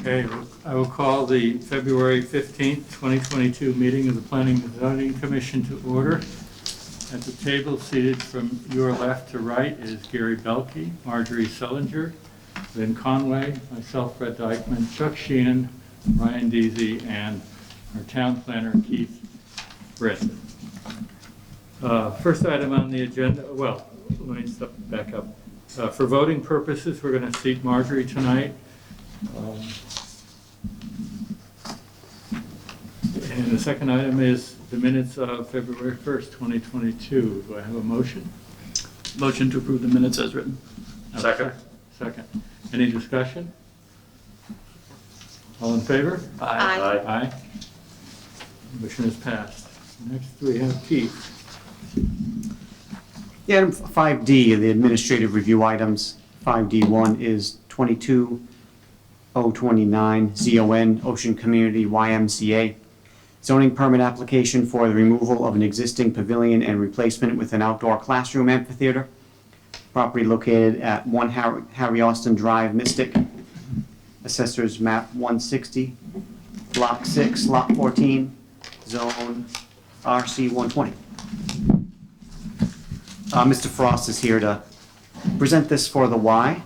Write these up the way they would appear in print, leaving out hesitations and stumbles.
Okay, I will call the February 15th, 2022 meeting of the Planning and Zoning Commission to order. At the table seated from your left to right is Gary Belkey, Marjorie Sellinger, Lynn Conway, myself, Fred Dykman, Chuck Sheenan, Ryan Deasy, and our town planner, Keith Britton. First item on the agenda, well, let me step back up. For voting purposes, we're going to seat Marjorie tonight. And the second item is the minutes of February 1st, 2022. Do I have a motion? Motion to approve the minutes as written. Second. Second. Any discussion? All in favor? Aye. Aye. Motion is passed. Next we have Keith. Yeah, item 5D, the administrative review items. 5D1 is 22029 ZON Ocean Community YMCA. Zoning permit application for the removal of an existing pavilion and replacement with an outdoor classroom amphitheater. Property located at 1 Harry Austin Drive, Mystic. Assessors map 160, block 6, lot 14, zone RC 120. Mr. Frost is here to present this for the Y.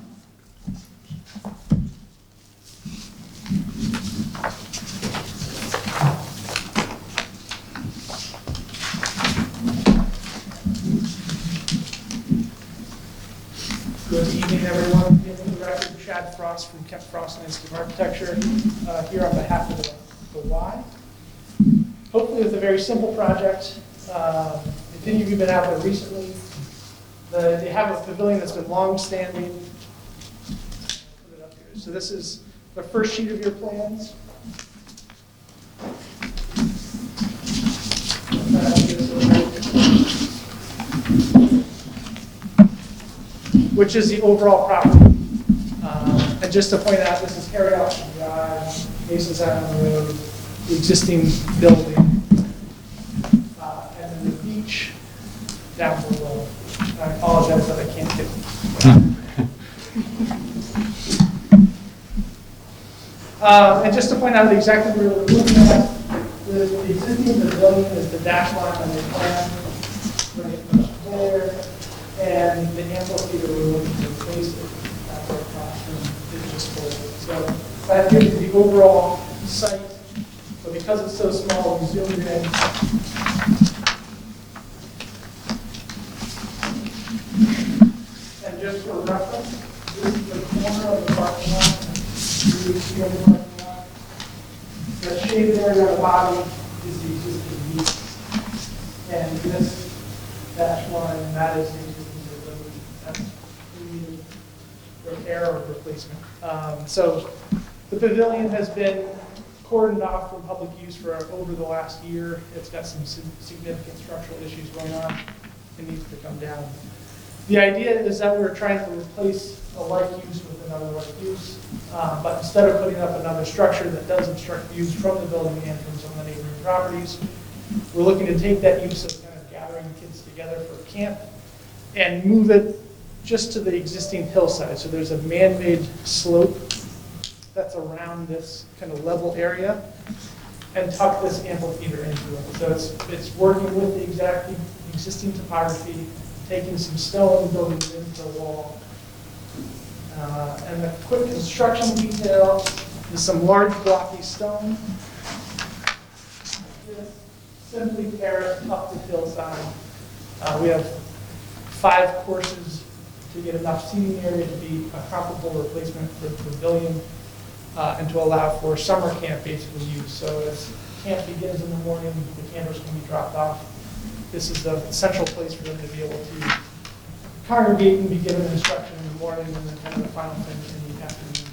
Good evening, everyone. In the record, Chad Frost from Kemp Frost Institute of Architecture, here on behalf of the Y. Hopefully with a very simple project. If any of you have been out there recently, they have a pavilion that's been long-standing. Put it up here. So this is the first sheet of your plans. Which is the overall property. And just to point out, this is Harry Austin Drive, faces out on the road, the existing building, and then the beach down below. I apologize that I can't get it. And just to point out exactly where we're looking at, the existing pavilion is the dash line on the plan, right there. And the amphitheater we're looking to replace it after a classroom is just full. So that gives you the overall site. But because it's so small, we zoomed in. And just for reference, this is the corner of the parking lot. The shaded area on the bottom is the existing beach. And this dash line, that is the repair or replacement. So the pavilion has been cordoned off from public use for over the last year. It's got some significant structural issues going on. It needs to come down. The idea is that we're trying to replace a like use with another like use, but instead of putting up another structure that does obstruct views from the building and from some of the neighboring properties, we're looking to take that use of kind of gathering kids together for camp and move it just to the existing hillside. So there's a man-made slope that's around this kind of level area and tuck this amphitheater into it. So it's working with the existing topography, taking some stone, building it into the wall. And the quick construction detail is some large blocky stone. Simply terraced up the hillside. We have 5 courses to get enough seating area to be a comparable replacement for the pavilion and to allow for summer camp basically use. So as camp begins in the morning, the campers can be dropped off. This is the central place for them to be able to congregate and be given instruction in the morning and then kind of the final thing in the afternoon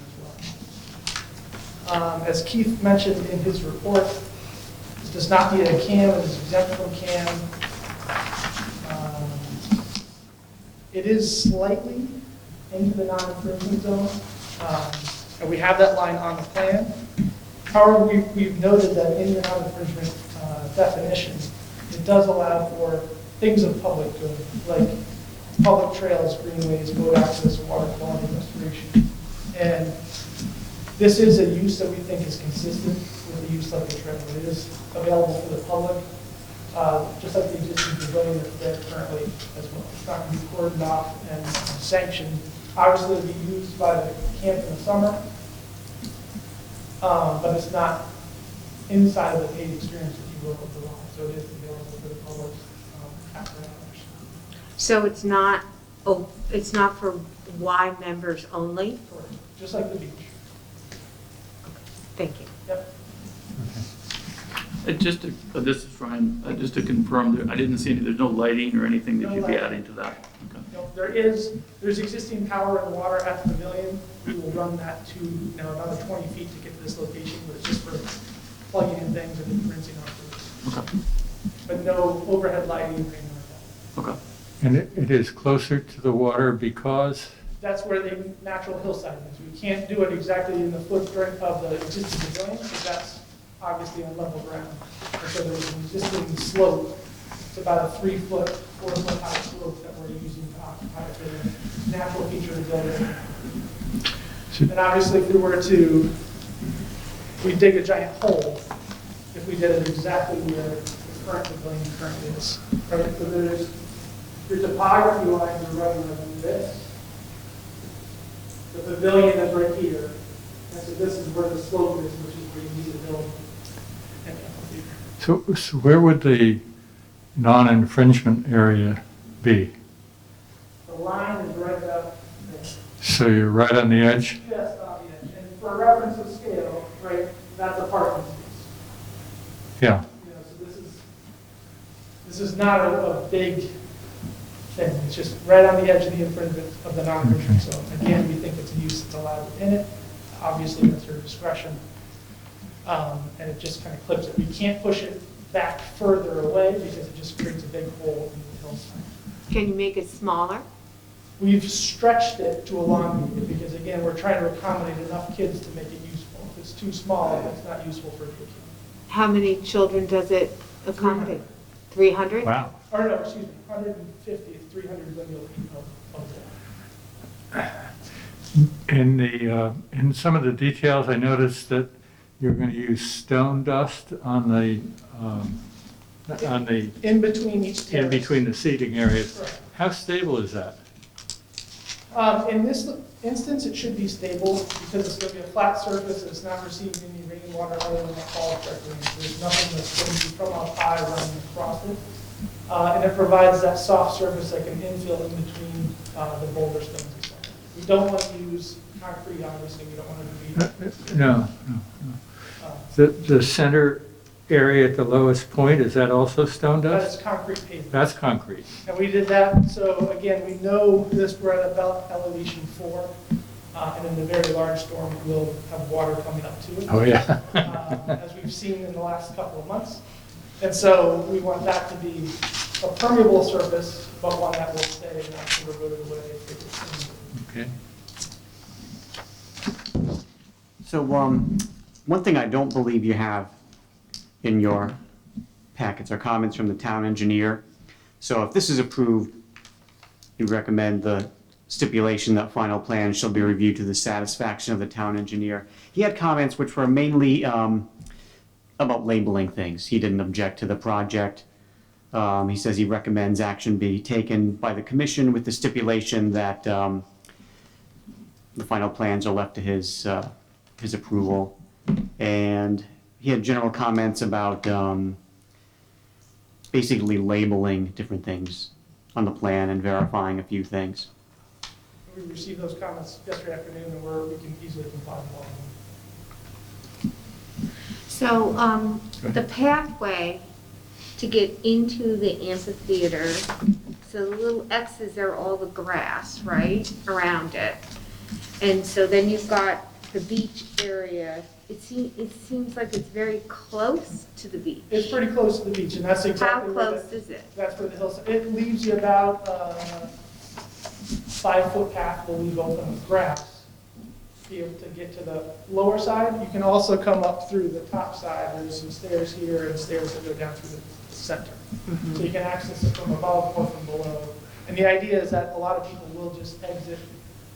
as well. As Keith mentioned in his report, this does not need a CAM, it is exempt from CAM. It is slightly into the non-infringement zone, and we have that line on the plan. However, we've noted that in the non-infringement definition, it does allow for things of public good, like public trails, greenways, boat access, water quality restoration. And This is a use that we think is consistent with the use of the trail. It is available for the public, just like the existing pavilion that's there currently as well. It's not going to be cordoned off and sanctioned. Obviously, it'll be used by the camp in the summer, but it's not inside of the paid experience, if you will, of the line. So it is available for the public after hours. So it's not for Y members only? Correct. Just like the beach. Thank you. Yep. This is Ryan, just to confirm, I didn't see there's no lighting or anything that No you'd be lighting. adding to that? Okay. No, there's existing power and water at the pavilion. We will run that to another 20 feet to get to this location, but it's just for plugging in things and then rinsing off. Okay. But no overhead lighting or anything like that. Okay. And it is closer to the water because, That's where the natural hillside is. We can't do it exactly in the footprint of the existing pavilion, because that's obviously on level ground. And so there's an existing slope. It's about a 3 foot, 4 foot high slope that we're using to occupy it for the natural feature of the building. And obviously, if we dig a giant hole, if we did it exactly where the current pavilion currently is. Right? So there's your topography lines are running like this. The pavilion is right here. And so this is where the slope is, which is where you need to build an amphitheater. so where would the non-infringement area be? The line is right up there. So you're right on the edge? Just on the edge. And for reference of scale, right, that's a parking space. Yeah. You know, so this is not a big thing. It's just right on the edge of the infringement of the non-infringement. So again, we think it's a use that's allowed within it. Obviously, that's your discretion. And it just kind of clips it. We can't push it back further away because it just creates a big hole in the hillside. Can you make it smaller? We've stretched it to elongate it because, again, we're trying to accommodate enough kids to make it useful. If it's too small, it's not useful for a kid. How many children does it accommodate? 300? Wow. Or no, excuse me, 150, 300 lineal feet of wall. In some of the details, I noticed that you're going to use stone dust on the In between each terrace. in between the seating areas. Correct. How stable is that? In this instance, it should be stable because it's going to be a flat surface and it's not receiving any rainwater other than what falls directly in. There's nothing that's going to be from up high running across it. And it provides that soft surface that can infill in between the boulder stones as well. We don't want to use concrete, obviously. We don't want it to be. No. The center area at the lowest point, is that also stone That's dust? concrete pavement. That's concrete. And we did that, so again, we know this, we're at about elevation 4, and in the very large storm, we'll have water coming up to it. Oh, yeah. As we've seen in the last couple of months. And so we want that to be a permeable surface, but one that will stay and not sort of erode away if it gets in. Okay. So, one thing I don't believe you have in your packets are comments from the town engineer. So if this is approved, you recommend the stipulation that final plans shall be reviewed to the satisfaction of the town engineer. He had comments which were mainly about labeling things. He didn't object to the project. He says he recommends action be taken by the commission with the stipulation that the final plans are left to his approval. And he had general comments about basically labeling different things on the plan and verifying a few things. We received those comments yesterday afternoon, and we can easily comply with all of them. So the pathway to get into the amphitheater, so the little X's are all the grass, right, around it. And so then you've got the beach area. It seems like it's very close to the beach. It's pretty close to the beach, and that's How exactly where close is it? that's where the hillside. It leaves you about 5 foot path will leave open with grass. Be able to get to the lower side. You can also come up through the top side. There's some stairs here and stairs that go down through the center. So you can access it from above or from below. And the idea is that a lot of people will just exit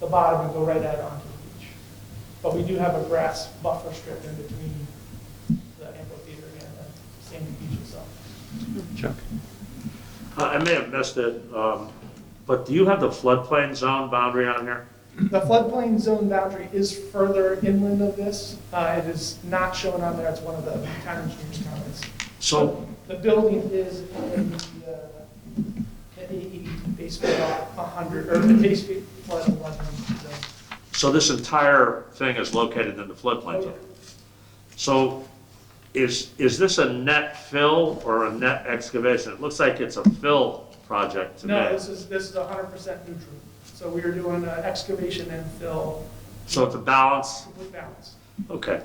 the bottom and go right out onto the beach. But we do have a grass buffer strip in between the amphitheater and the sandy beach itself. Chuck? I may have missed it, but do you have the floodplain zone boundary on here? The floodplain zone boundary is further inland of this. It is not shown on there. It's one of the town engineer's comments. So, The building is in the AE base flood 100, or the base flood 11 zone. so this entire thing is located in the floodplain Oh, zone? yeah. So is this a net fill or a net excavation? It looks like it's a fill project to me. No, this is 100% neutral. So we are doing excavation and fill, So it's a balance? complete balance. Okay.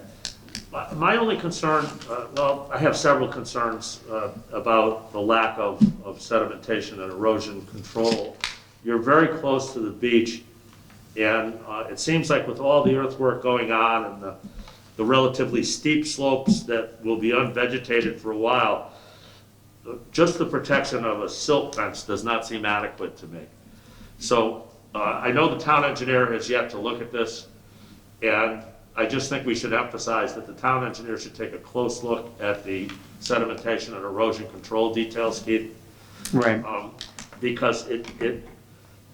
My only concern, well, I have several concerns about the lack of sedimentation and erosion control. You're very close to the beach, and it seems like with all the earthwork going on and the relatively steep slopes that will be unvegetated for a while, just the protection of a silt fence does not seem adequate to me. So I know the town engineer has yet to look at this, and I just think we should emphasize that the town engineer should take a close look at the sedimentation and erosion control details, Keith. Right. Because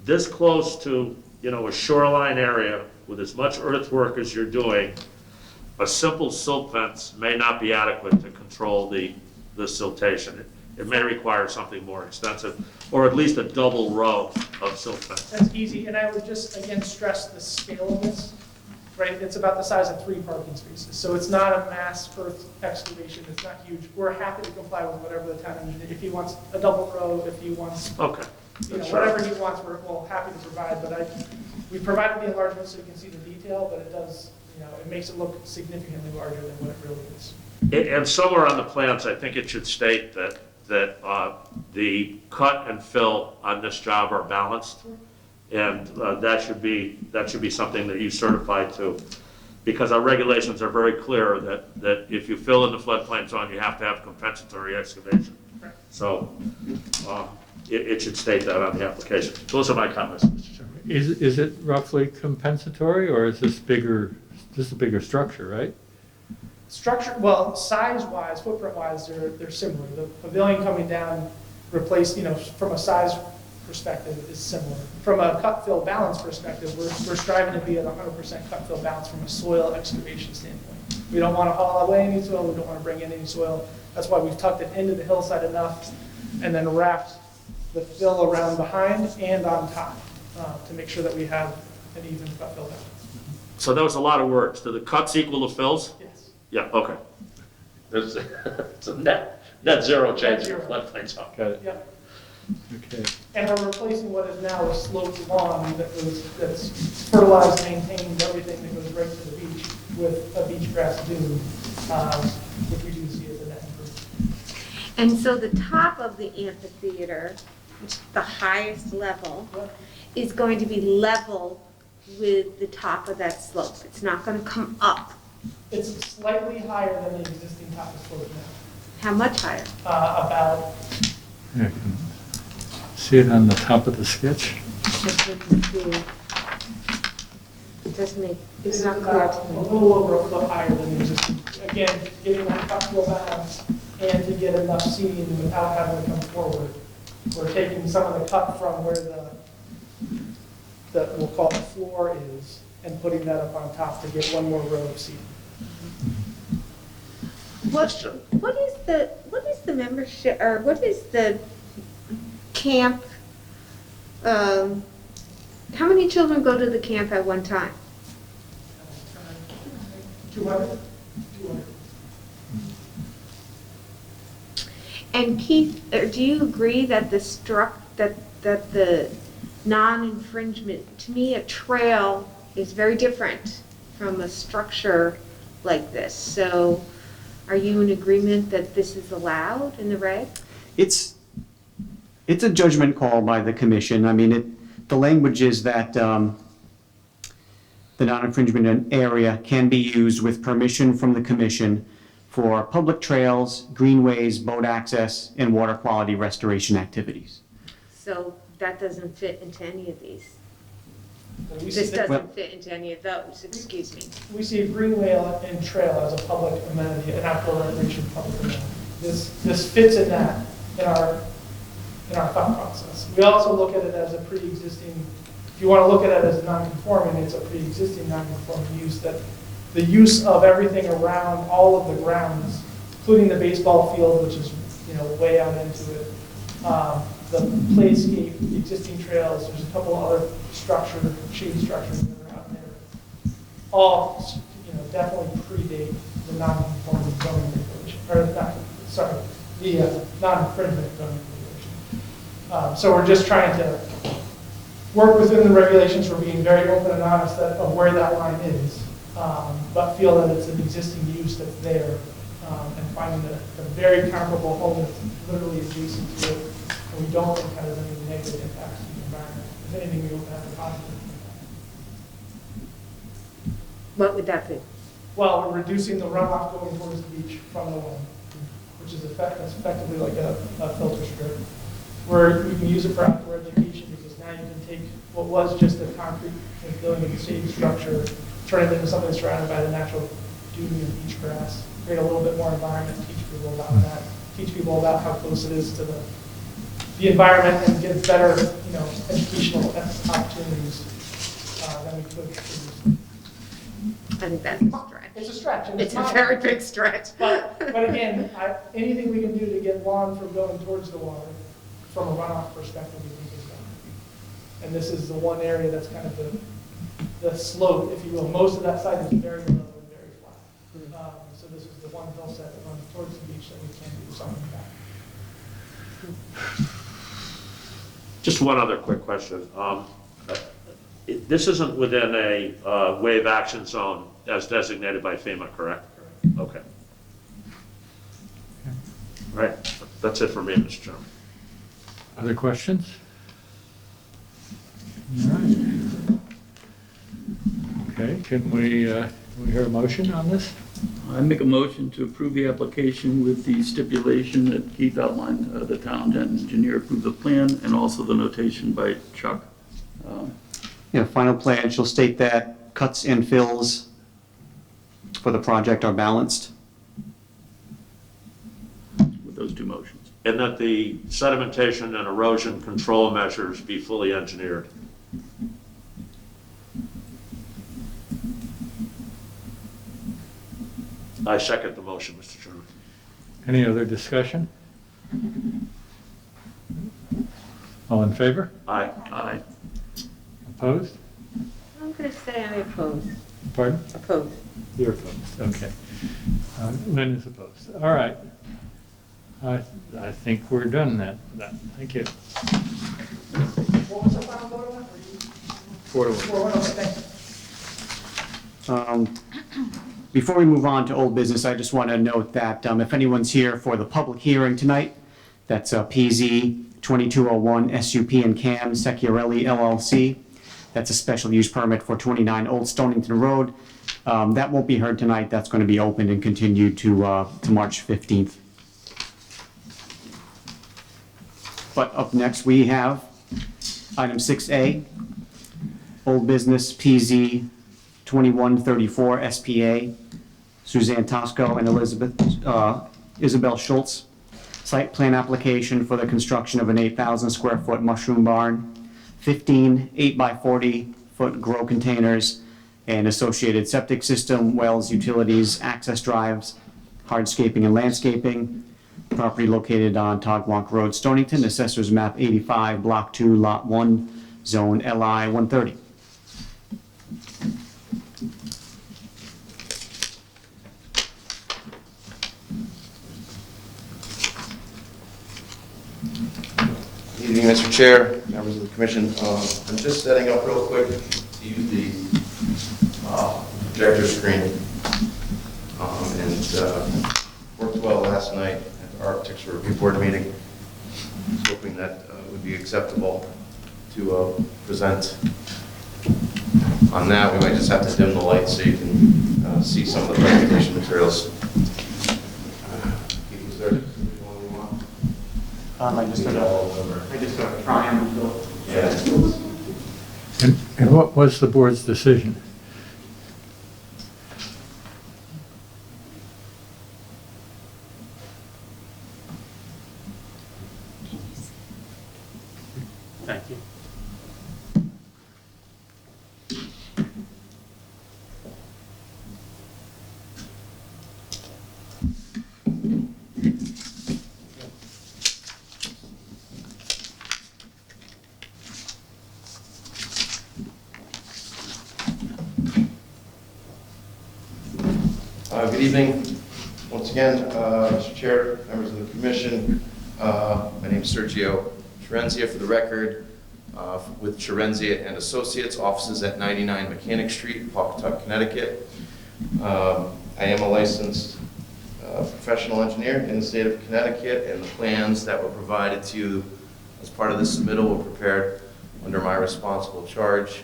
this close to, a shoreline area with as much earthwork as you're doing, a simple silt fence may not be adequate to control the siltation. It may require something more extensive, or at least a double row of silt fence. That's easy, and I would just, again, stress the scale of this, right? It's about the size of 3 parking spaces, so it's not a mass earth excavation, it's not huge. We're happy to comply with whatever the town engineer, if he wants a double row, if he wants, Okay. whatever he wants, we're happy to provide, but we provided the enlargement so you can see the detail, but it does, it makes it look significantly larger than what it really is. And somewhere on the plans, I think it should state that the cut and fill on this job are balanced. And that should be something that you certify to, because our regulations are very clear that if you fill in the floodplain zone, you have to have compensatory excavation. Right. So it should state that on the application. Those are my comments, Mr. Chairman. Is it roughly compensatory, or is this bigger, this is a bigger structure, right? Structure, well, size-wise, footprint-wise, they're similar. The pavilion coming down replaced, from a size perspective is similar. From a cut-fill balance perspective, we're striving to be at 100% cut-fill balance from a soil excavation standpoint. We don't want to haul away any soil, we don't want to bring in any soil. That's why we've tucked it into the hillside enough and then wrapped the fill around behind and on top to make sure that we have an even cut-fill balance. So that was a lot of words. Do the cuts equal the fills? Yes. Yeah, okay. It's a net zero change in the floodplain zone. Got it, Yep. okay. And we're replacing what is now a sloped lawn that's fertilized, maintained, everything that goes right to the beach with a beach grass dune, which we do see as a net improvement. And so the top of the amphitheater, which is the highest level, is going to be level with the top of that slope. It's not going to come up. It's slightly higher than the existing top of slope now, How much higher? about, Yeah, I can see it on the top of the sketch. It doesn't make, it's it's not about clear a to me. little over a foot higher than the existing. Again, getting that comfortable balance and to get enough seating without having to come forward. We're taking some of the cut from where we'll call the floor is and putting that up on top to get one more row of seating. What is the membership, or what is the camp, how many children go to the camp at one time? 200? And Keith, do you agree that that the non-infringement, to me, a trail is very different from a structure like this? So are you in agreement that this is allowed in the reg? It's a judgment call by the commission. I mean, the language is that the non-infringement area can be used with permission from the commission for public trails, greenways, boat access, and water quality restoration activities. So that doesn't fit into any of these. We see This that- doesn't fit into any of those, excuse me. We see a greenway and trail as a public amenity, an outdoor recreation public amenity. This fits in that, in our thought process. We also look at it as a pre-existing, if you want to look at it as non-conforming, it's a pre-existing non-conforming use, that the use of everything around all of the grounds, including the baseball field, which is, way out into it, the playscape, the existing trails, there's a couple other shady structures that are out there. All, definitely predate the non-conforming zoning regulation, the non-infringement zoning regulation. So we're just trying to work within the regulations. We're being very open and honest of where that line is, but feel that it's an existing use that's there, and finding a very comparable home that's literally adjacent to it, and we don't think has any negative impacts to the environment. If anything, we hope to have a positive impact. What would that be? Well, we're reducing the runoff going towards the beach from the one, which is that's effectively like a filter strip, where you can use it for outdoor education, because now you can take what was just a concrete building and shade structure, turn it into something surrounded by the natural beauty of beach grass, create a little bit more environment, teach people about that, teach people about how close it is to the environment, and get better, educational opportunities than we could previously. I think that's a stretch. It's a stretch. And It's a not- very big stretch. But again, anything we can do to get lawn from going towards the water, from a runoff perspective, we think is done. And this is the one area that's kind of the slope, if you will. Most of that site is very low and very flat. So this is the one hillside that runs towards the beach that we can do something about. Just one other quick question. This isn't within a wave action zone as designated by FEMA, correct? Correct. Okay. Right, that's it for me, Mr. Chairman. Other questions? All right. Okay, can we hear a motion on this? I make a motion to approve the application with the stipulation that Keith outlined, the town engineer approved the plan, and also the notation by Chuck. Final plan shall state that cuts and fills for the project are balanced. With those two motions. And that the sedimentation and erosion control measures be fully engineered. I second the motion, Mr. Chairman. Any other discussion? All in favor? Aye. Aye. Opposed? I'm going to say I oppose. Pardon? Oppose. You're opposed, okay. Lynn is opposed. All right. I think we're done then. Thank you. What was the final vote on that? 4-1. Thank you. Before we move on to old business, I just want to note that if anyone's here for the public hearing tonight, that's PZ 2201 SUP and CAM Secchiarelli LLC. That's a special use permit for 29 Old Stonington Road. That won't be heard tonight. That's going to be opened and continued to March 15th. But up next, we have item 6A, old business PZ 2134 SPA, Suzanne Tosco and Isabel Schultz. Site plan application for the construction of an 8,000 square foot mushroom barn, 15 8x40 foot grow containers, and associated septic system, wells, utilities, access drives, hardscaping and landscaping. Property located on Togwalk Road, Stonington, Assessors Map 85, Block 2, Lot 1, Zone LI 130. Good evening, Mr. Chair, members of the commission. I'm just setting up real quick to use the projector screen. And worked well last night at the Architects Review Board meeting. I was hoping that would be acceptable to present on that. We might just have to dim the lights so you can see some of the presentation materials. Is there one you want? I just got a triangle. Yeah. And what was the board's decision? Thank you. Good evening. Once again, Mr. Chair, members of the commission. My name is Sergio Cerenzia, for the record, with Cerenzia and Associates, offices at 99 Mechanic Street, Pawcatuck, Connecticut. I am a licensed professional engineer in the state of Connecticut, and the plans that were provided to you as part of this submittal were prepared under my responsible charge.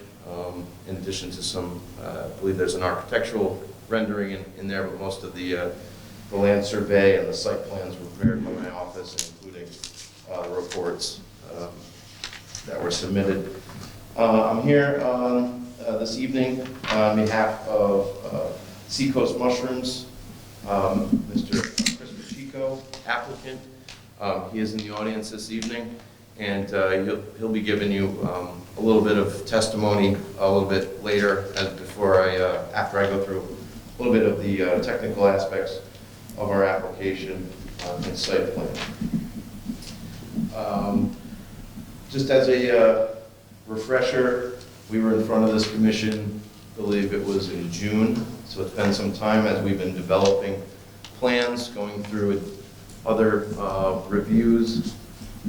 In addition to some, I believe there's an architectural rendering in there, but most of the land survey and the site plans were prepared by my office, including the reports that were submitted. I'm here this evening on behalf of Seacoast Mushrooms, Mr. Chris Pacheco, applicant. He is in the audience this evening, and he'll be giving you a little bit of testimony a little bit later, after I go through a little bit of the technical aspects of our application and site plan. Just as a refresher, we were in front of this commission, I believe it was in June, so it's been some time as we've been developing plans, going through other reviews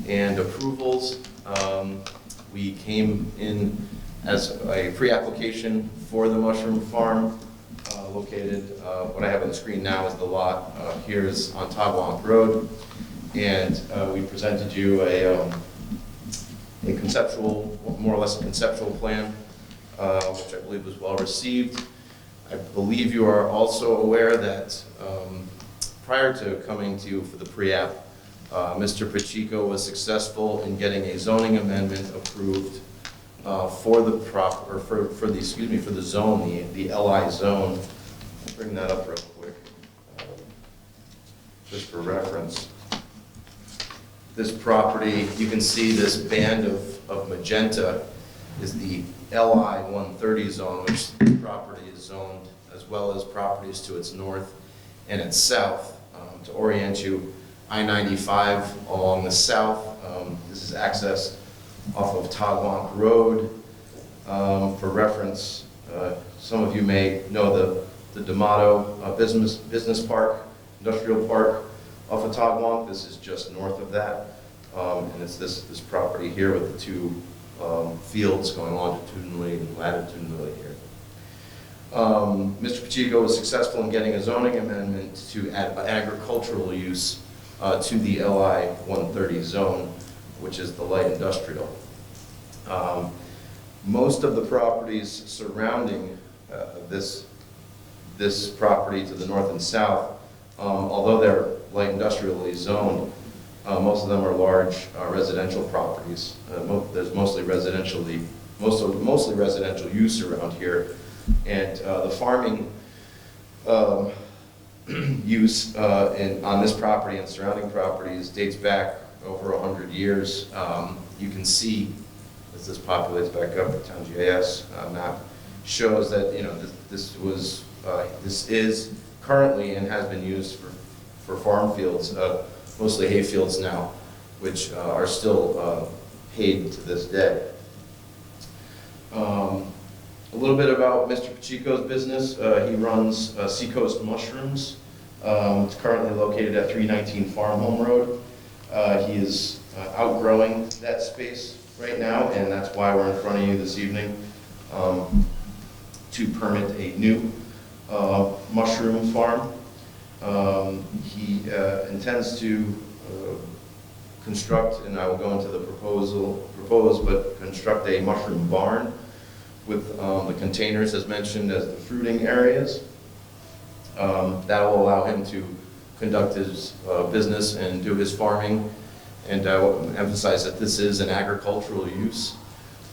and approvals. We came in as a pre-application for the mushroom farm located, what I have on the screen now is the lot here is on Tagwamp Road, and we presented you a conceptual, more or less a conceptual plan, which I believe was well received. I believe you are also aware that prior to coming to you for the pre-app, Mr. Pacheco was successful in getting a zoning amendment approved for the for the zone, the LI zone. I'll bring that up real quick, just for reference. This property, you can see this band of magenta is the LI 130 zone, which the property is zoned, as well as properties to its north and its south. To orient you, I-95 along the south, this is accessed off of Tagwamp Road. For reference, some of you may know the D'Amato Business Park, Industrial Park off of Tagwamp. This is just north of that, and it's this property here with the two fields going longitudinally and latitudinally here. Mr. Pacheco was successful in getting a zoning amendment to add agricultural use to the LI 130 zone, which is the light industrial. Most of the properties surrounding this property to the north and south, although they're light industrially zoned, most of them are large residential properties. There's mostly residential use around here, and the farming use on this property and surrounding properties dates back over 100 years. You can see, as this populates back up, the town GIS map shows that this is currently and has been used for farm fields, mostly hay fields now, which are still hayed to this day. A little bit about Mr. Pacheco's business. He runs Seacoast Mushrooms. It's currently located at 319 Farm Home Road. He is outgrowing that space right now, and that's why we're in front of you this evening to permit a new mushroom farm. He intends to construct, and I will go into the but construct a mushroom barn with the containers as mentioned as the fruiting areas. That will allow him to conduct his business and do his farming, and I will emphasize that this is an agricultural use.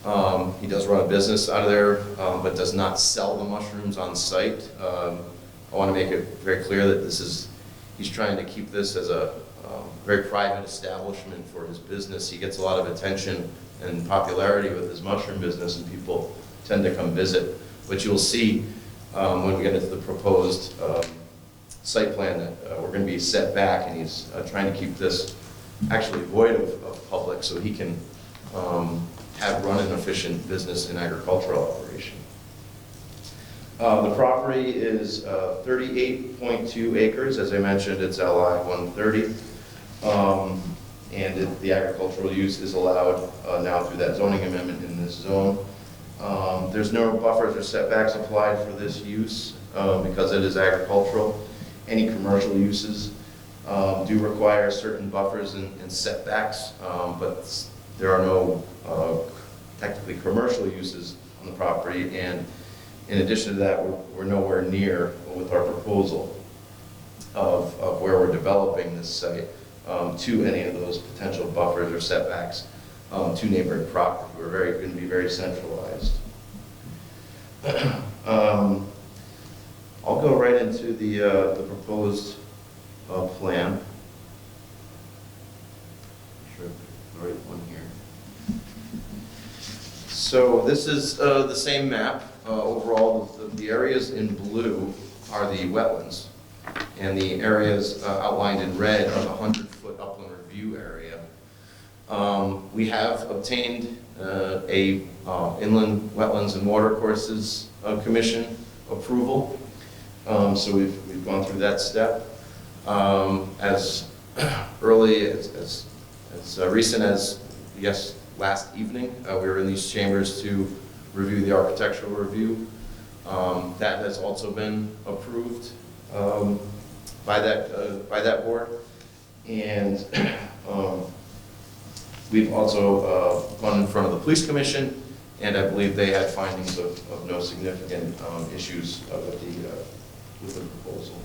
He does run a business out of there, but does not sell the mushrooms on site. I want to make it very clear that he's trying to keep this as a very private establishment for his business. He gets a lot of attention and popularity with his mushroom business, and people tend to come visit. But you'll see when we get into the proposed site plan that we're going to be set back, and he's trying to keep this actually void of public so he can run an efficient business and agricultural operation. The property is 38.2 acres. As I mentioned, it's LI 130. And the agricultural use is allowed now through that zoning amendment in this zone. There's no buffers or setbacks applied for this use because it is agricultural. Any commercial uses do require certain buffers and setbacks, but there are no technically commercial uses on the property. And in addition to that, we're nowhere near with our proposal of where we're developing this site to any of those potential buffers or setbacks to neighboring property. We're going to be very centralized. I'll go right into the proposed plan. Sure, the right one here. So this is the same map. Overall, the areas in blue are the wetlands, and the areas outlined in red are the 100-foot upland review area. We have obtained a Inland Wetlands and Watercourses Commission approval, so we've gone through that step. As early as recent as last evening, we were in these chambers to review the architectural review. That has also been approved by that board, and we've also gone in front of the police commission, and I believe they had findings of no significant issues with the proposal.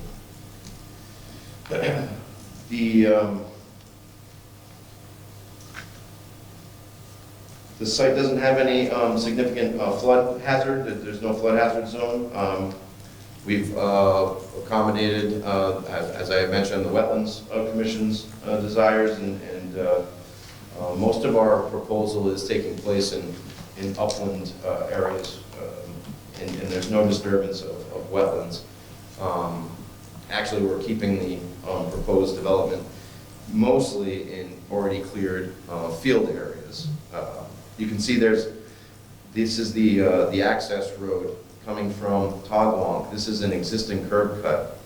The site doesn't have any significant flood hazard. There's no flood hazard zone. We've accommodated, as I mentioned, the Wetlands Commission's desires, and most of our proposal is taking place in upland areas, and there's no disturbance of wetlands. Actually, we're keeping the proposed development mostly in already cleared field areas. You can see this is the access road coming from Tagalong. This is an existing curb cut.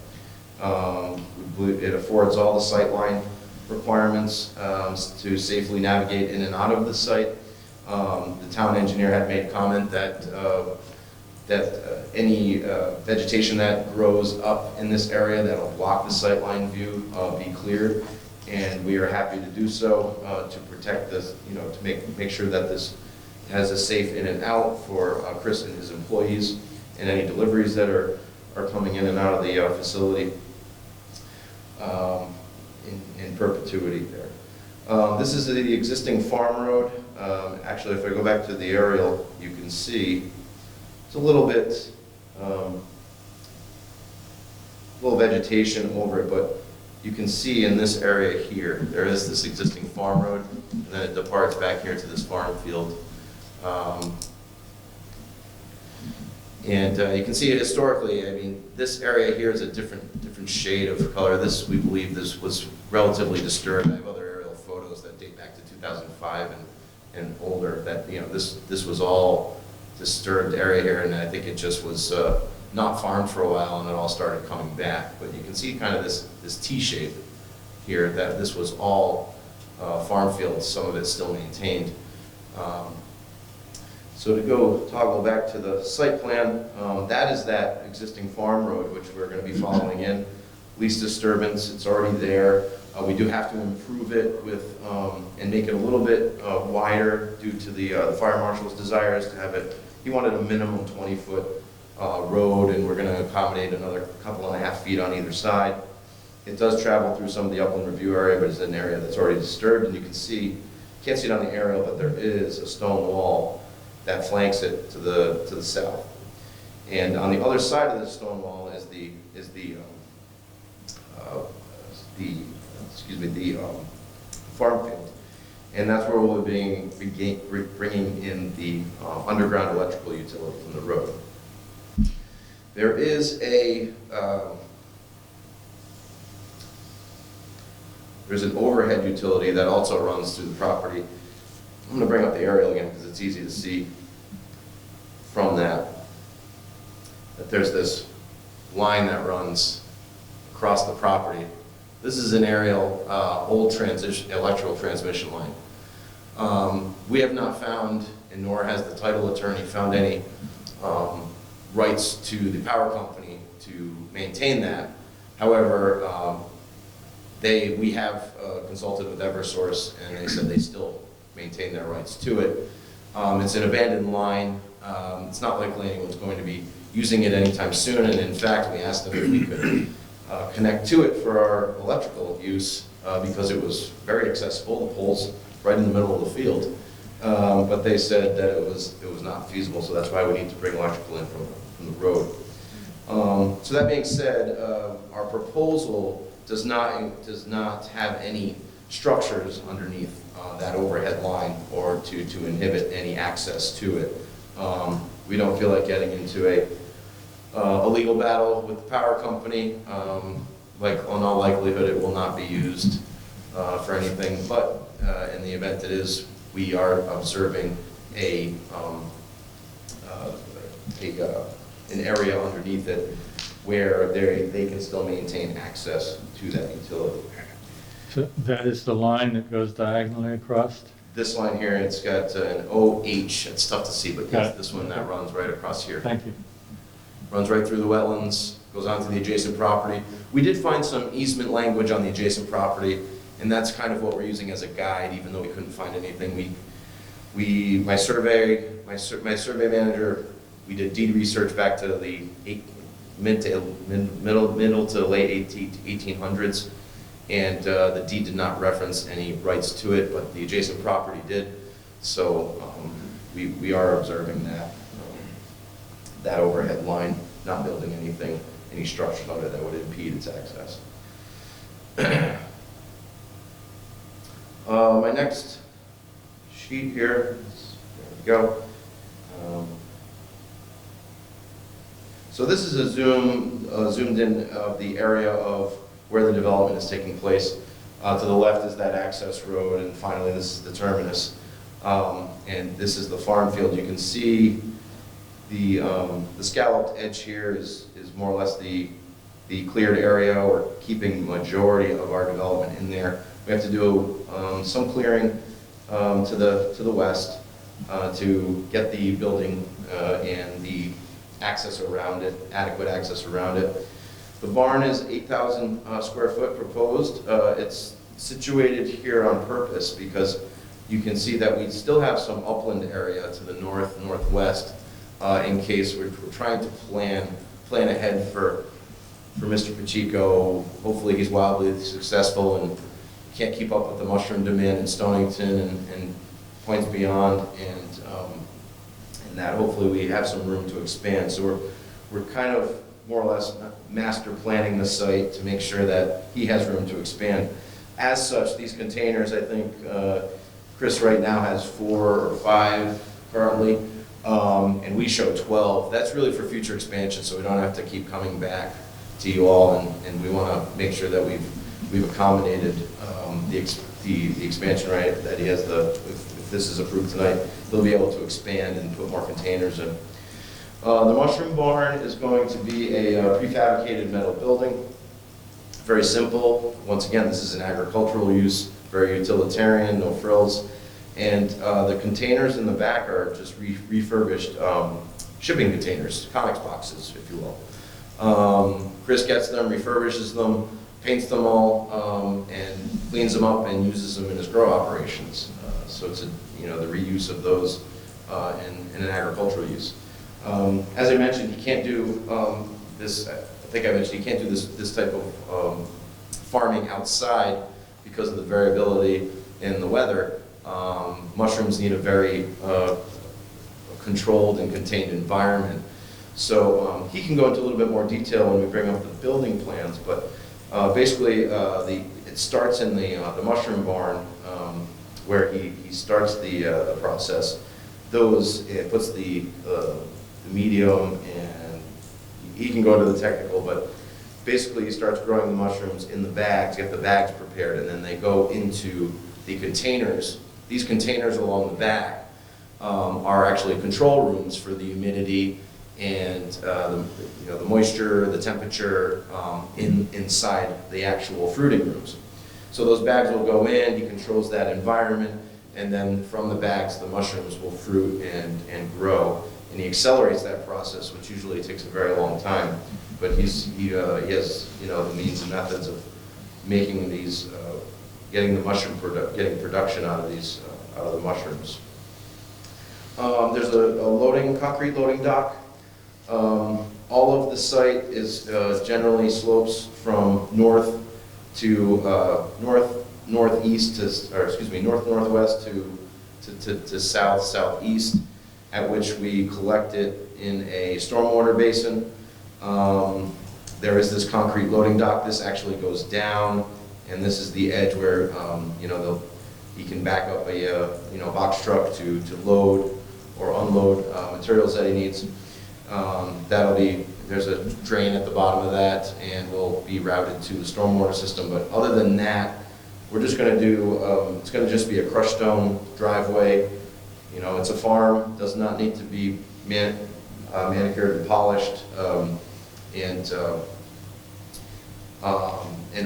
It affords all the sightline requirements to safely navigate in and out of the site. The town engineer had made comment that any vegetation that grows up in this area that will block the sightline view be cleared, and we are happy to do so to protect this, to make sure that this has a safe in and out for Chris and his employees, and any deliveries that are coming in and out of the facility in perpetuity there. This is the existing farm road. Actually, if I go back to the aerial, you can see it's a little bit, little vegetation over it, but you can see in this area here, there is this existing farm road, and then it departs back here to this farm field. And you can see it historically. I mean, this area here is a different shade of color. We believe this was relatively disturbed. I have other aerial photos that date back to 2005 and older. That this was all disturbed area here, and I think it just was not farmed for a while, and it all started coming back. But you can see kind of this T shape here, that this was all farm fields. Some of it still maintained. So to toggle back to the site plan, that is that existing farm road, which we're going to be following in. Least disturbance, it's already there. We do have to improve it with and make it a little bit wider due to the fire marshal's desires to have it. He wanted a minimum 20-foot road, and we're going to accommodate another 1.5 feet on either side. It does travel through some of the upland review area, but it's an area that's already disturbed, and you can see, can't see it on the aerial, but there is a stone wall that flanks it to the south. And on the other side of the stone wall is the farm field. And that's where we'll be bringing in the underground electrical utility from the road. There is there's an overhead utility that also runs through the property. I'm going to bring up the aerial again because it's easy to see from that there's this line that runs across the property. This is an aerial old electrical transmission line. We have not found, and nor has the title attorney found any rights to the power company to maintain that. However, we have consulted with Eversource, and they said they still maintain their rights to it. It's an abandoned line. It's not likely anyone's going to be using it anytime soon, and in fact, we asked them if we could connect to it for our electrical use because it was very accessible. The pole's right in the middle of the field, but they said that it was not feasible, so that's why we need to bring electrical in from the road. So that being said, our proposal does not have any structures underneath that overhead line or to inhibit any access to it. We don't feel like getting into a legal battle with the power company. Like on all likelihood, it will not be used for anything, but in the event it is, we are observing an area underneath it where they can still maintain access to that utility. So that is the line that goes diagonally across? This line here, it's got an OH, it's tough to see, but Got yes, it. this one that runs right across here. Thank you. Runs right through the wetlands, goes onto the adjacent property. We did find some easement language on the adjacent property, and that's kind of what we're using as a guide, even though we couldn't find anything. My survey manager, we did deed research back to the middle to late 1800s, and the deed did not reference any rights to it, but the adjacent property did. So we are observing that overhead line, not building any structures on it that would impede its access. My next sheet here, there we go. So this is a zoomed in of the area of where the development is taking place. To the left is that access road, and finally this is the terminus. And this is the farm field. You can see the scalloped edge here is more or less the cleared area, or keeping the majority of our development in there. We have to do some clearing to the west to get the building and the access around it, adequate access around it. The barn is 8,000 square foot proposed. It's situated here on purpose because you can see that we still have some upland area to the northwest in case we're trying to plan ahead for Mr. Pacheco. Hopefully he's wildly successful and can't keep up with the mushroom demand in Stonington and points beyond, and that hopefully we have some room to expand. So we're kind of more or less master planning the site to make sure that he has room to expand. As such, these containers, I think Chris right now has 4 or 5 currently, and we show 12. That's really for future expansion, so we don't have to keep coming back to you all, and we want to make sure that we've accommodated the expansion right that he has. If this is approved tonight, he'll be able to expand and put more containers in. The mushroom barn is going to be a prefabricated metal building. Very simple. Once again, this is an agricultural use, very utilitarian, no frills. And the containers in the back are just refurbished shipping containers, comics boxes, if you will. Chris gets them, refurbishes them, paints them all, and cleans them up and uses them in his grow operations. So it's the reuse of those in an agricultural use. As I mentioned, he can't do this. I think I mentioned he can't do this type of farming outside because of the variability in the weather. Mushrooms need a very controlled and contained environment. So he can go into a little bit more detail when we bring up the building plans, but basically it starts in the mushroom barn where he starts the process. It puts the medium, and he can go into the technical, but basically he starts growing the mushrooms in the bags, get the bags prepared, and then they go into the containers. These containers along the back are actually control rooms for the humidity and the moisture, the temperature inside the actual fruiting rooms. So those bags will go in, he controls that environment, and then from the bags the mushrooms will fruit and grow. And he accelerates that process, which usually takes a very long time. But he has the means and methods of making these, getting getting production out of these out of the mushrooms. There's a concrete loading dock. All of the site is generally slopes from north northwest to southeast, at which we collect it in a stormwater basin. There is this concrete loading dock. This actually goes down, and this is the edge where he can back up a box truck to load or unload materials that he needs. There's a drain at the bottom of that, and will be routed to the stormwater system. But other than that, we're just going to do, it's going to just be a crushed stone driveway. It's a farm, does not need to be manicured and polished, and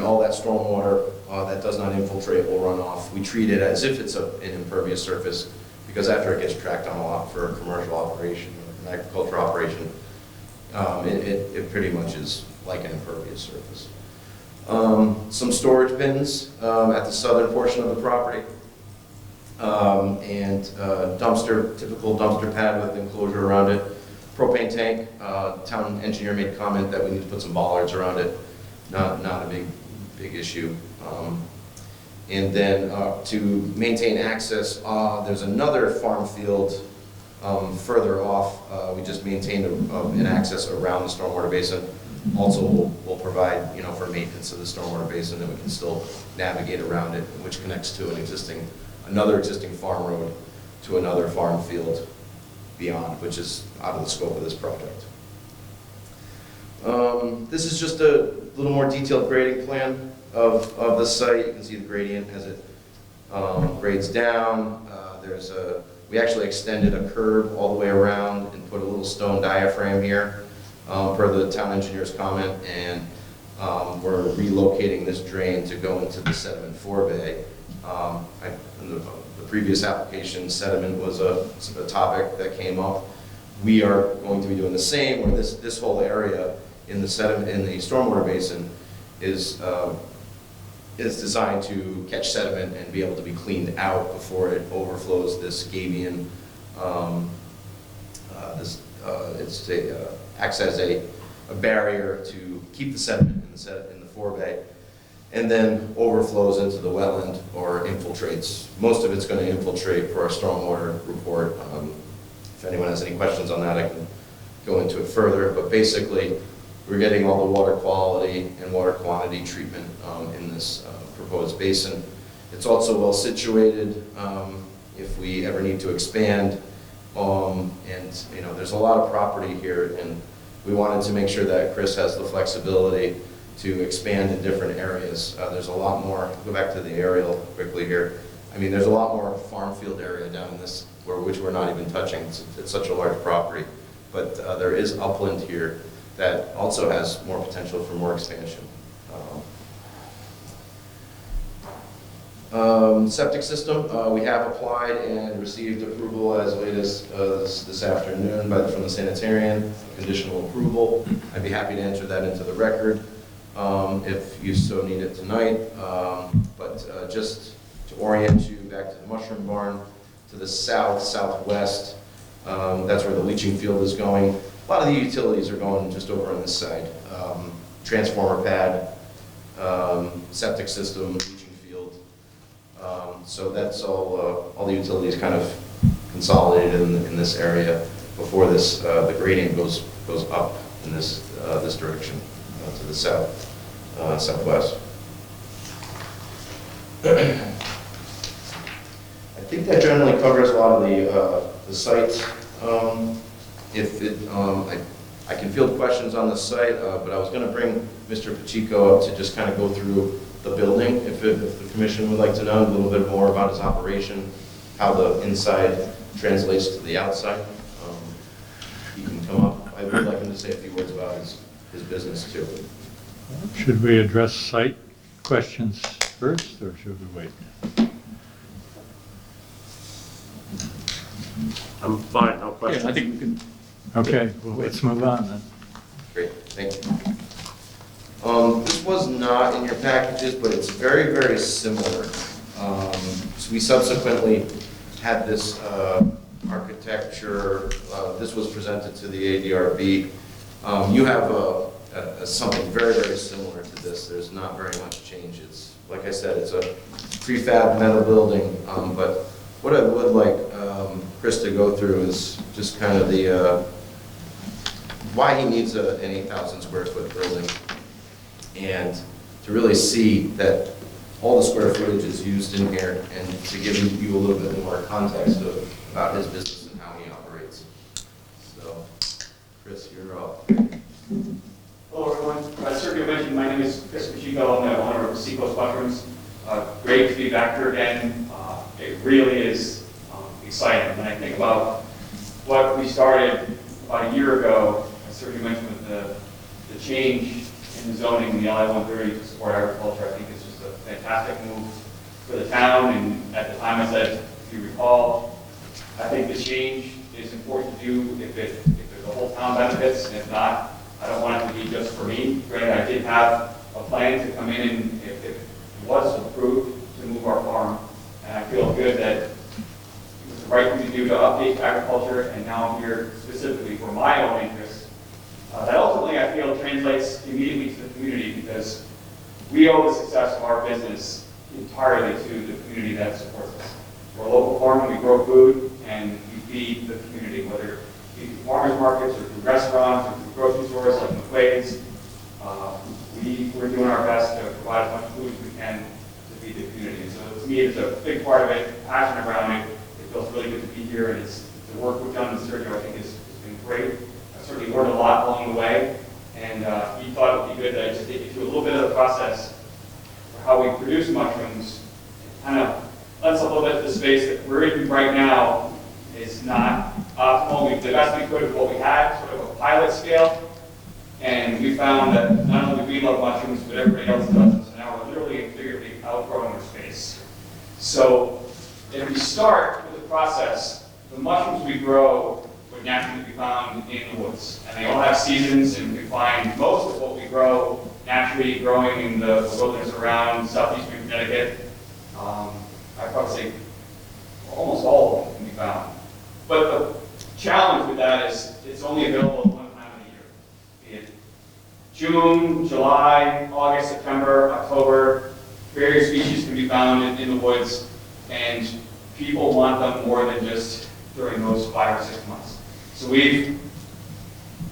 all that stormwater that does not infiltrate will run off. We treat it as if it's an impervious surface, because after it gets tracked on a lot for a commercial operation or an agricultural operation, it pretty much is like an impervious surface. Some storage bins at the southern portion of the property, and typical dumpster pad with enclosure around it. Propane tank, town engineer made comment that we need to put some bollards around it. Not a big issue. And then to maintain access, there's another farm field further off. We just maintained an access around the stormwater basin. Also, we'll provide, for maintenance of the stormwater basin, that we can still navigate around it, which connects to another existing farm road to another farm field beyond, which is out of the scope of this project. This is just a little more detailed grading plan of the site. You can see the gradient as it grades down. We actually extended a curb all the way around and put a little stone diaphragm here, per the town engineer's comment, and we're relocating this drain to go into the sediment forebay. In the previous application, sediment was a topic that came up. We are going to be doing the same, where this whole area in the stormwater basin is designed to catch sediment and be able to be cleaned out before it overflows this gabion. Acts as a barrier to keep the sediment in the forebay, and then overflows into the wetland or infiltrates. Most of it's going to infiltrate for our stormwater report. If anyone has any questions on that, I can go into it further, but basically we're getting all the water quality and water quantity treatment in this proposed basin. It's also well situated if we ever need to expand, and there's a lot of property here, and we wanted to make sure that Chris has the flexibility to expand in different areas. There's a lot more, go back to the aerial quickly here. There's a lot more farm field area down in this, which we're not even touching. It's such a large property. But there is upland here that also has more potential for more expansion. Septic system, we have applied and received approval as late as this afternoon from the sanitarian, conditional approval. I'd be happy to enter that into the record if you so need it tonight. But just to orient you back to the mushroom barn, to the southwest, that's where the leaching field is going. A lot of the utilities are going just over on this side. Transformer pad, septic system, leaching field. So that's all the utilities kind of consolidated in this area before this, the gradient goes up in this direction to the southwest. I think that generally covers a lot of the site. I can field questions on the site, but I was going to bring Mr. Pacheco up to just kind of go through the building, if the commission would like to know a little bit more about his operation, how the inside translates to the outside. He can come up. I would like him to say a few words about his business too. Should we address site questions first, or should we wait? I'm fine, no Yeah, question. I think we can, Okay, well, let's move on then. Great, thank you. This was not in your packages, but it's very, very similar. So we subsequently had this architecture, this was presented to the ADRB. You have something very, very similar to this. There's not very much change. It's, like I said, it's a prefab metal building, but what I would like Chris to go through is just kind of the why he needs an 8,000 square foot building, and to really see that all the square footage is used in here, and to give you a little bit more context about his business and how he operates. So, Chris, you're up. Hello, everyone. As Sergio mentioned, my name is Chris Pacheco. I'm the owner of Seacoast Mushrooms. Great to be back here again. It really is exciting. When I think about what we started about a year ago, as Sergio mentioned, with the change in the zoning in the LI 130 to support agriculture, I think it's just a fantastic move for the town. And at the time I said, if you recall, I think the change is important to do if the whole town benefits, and if not, I don't want it to be just for me. Granted, I did have a plan to come in and if it was approved to move our farm, and I feel good that it was the right thing to do to update agriculture, and now I'm here specifically for my own interests. That ultimately I feel translates immediately to the community, because we owe the success of our business entirely to the community that supports us. We're a local farm, we grow food, and we feed the community, whether it be through farmers markets or through restaurants or through grocery stores like McQuaid's. We're doing our best to provide as much food as we can to feed the community. And so to me, it's a big part of it, passion around it. It feels really good to be here, and it's the work we've done with Sergio, I think, has been great. I've certainly learned a lot along the way, and he thought it would be good that I just take you through a little bit of the process for how we produce mushrooms, kind of lets a little bit of the space that we're in right now is not optimal. We did the best we could with what we had, sort of a pilot scale, and we found that not only we love mushrooms, but everybody else does, and so now we're literally and figuratively outgrowing our space. So if we start with the process, the mushrooms we grow would naturally be found in the woods, and they all have seasons, and we find most of what we grow naturally growing in the wilderness around southeastern Connecticut. I'd probably say almost all of them can be found. But the challenge with that is it's only available one time of the year. Be it June, July, August, September, October, various species can be found in the woods, and people want them more than just during those 5 or 6 months. So we've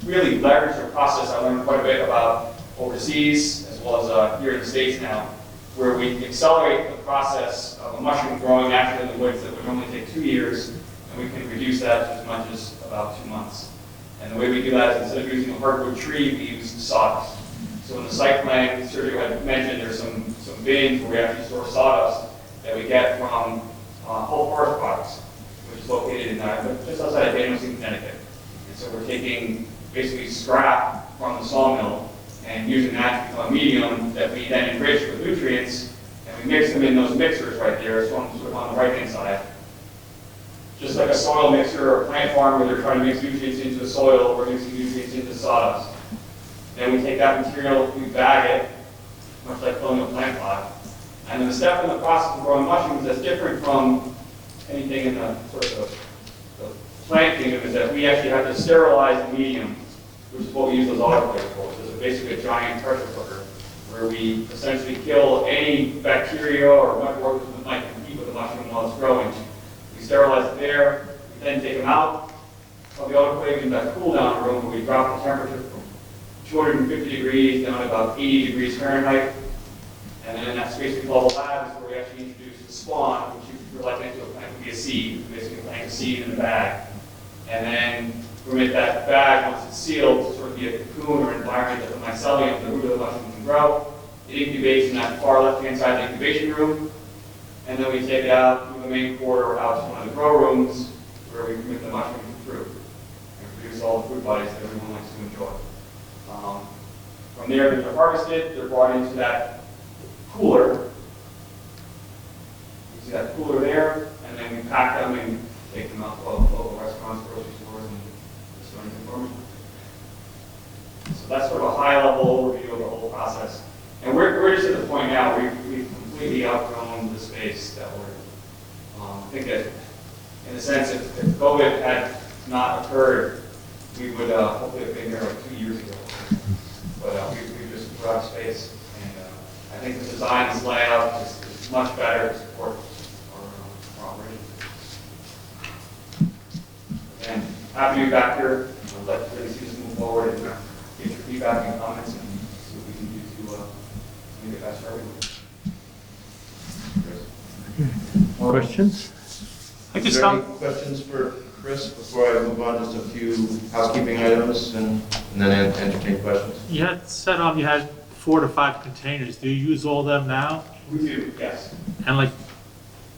really leveraged our process. I learned quite a bit about overseas, as well as here in the States now, where we accelerate the process of a mushroom growing naturally in the woods that would normally take 2 years, and we can reduce that to as much as about 2 months. And the way we do that is instead of using a hardwood tree, we use sawdust. So in the site plan, Sergio had mentioned there's some bins where we actually store sawdust that we get from Whole Forest Products, which is located in just outside of Stonington, Connecticut. And so we're taking basically scrap from the sawmill and using that to become a medium that we then enrich with nutrients, and we mix them in those mixers right there, so on the right-hand side. Just like a soil mixer or a plant farm where they're trying to mix nutrients into the soil, we're mixing nutrients into sawdust. Then we take that material, we bag it, much like filling a plant pot. And then the step in the process of growing mushrooms that's different from anything in the sort of the plant kingdom is that we actually have to sterilize the medium, which is what we use those autoclaves for. So it's basically a giant pressure cooker where we essentially kill any bacteria or microorganisms that might compete with the mushroom while it's growing. We sterilize it there, we then take them out of the autoclave into that cool down room where we drop the temperature from 250 degrees down to about 80 degrees Fahrenheit. And then in that space we call the lab is where we actually introduce the spawn, which you like into a plant would be a seed, basically plant a seed in a bag. And then permit that bag, once it's sealed, to sort of be a cocoon or environment that the mycelium, the root of the mushroom, can grow. It incubates in that far left-hand side of the incubation room. And then we take it out through the main corridor out to one of the grow rooms where we permit the mushroom to fruit and produce all the fruit bodies that everyone likes to enjoy. From there, they're harvested, they're brought into that cooler. You see that cooler there, and then we pack them and take them out to local restaurants, grocery stores, and the Stonington farmers market. So that's sort of a high-level overview of the whole process. And we're just at the point now where we've completely outgrown the space that we're, I think that, in a sense, if COVID had not occurred, we would hopefully have been here like 2 years ago. But we've just put out space, and I think the design, this layout is much better to support our operation. And happy to be back here. I'd like to really see this move forward and get your feedback and comments and see what we can do to make it best for everyone. Questions? Is there any questions for Chris before I move on? Just a few housekeeping items and then entertain questions. You had said you had 4 to 5 containers. Do you use all them now? We do, yes. And like,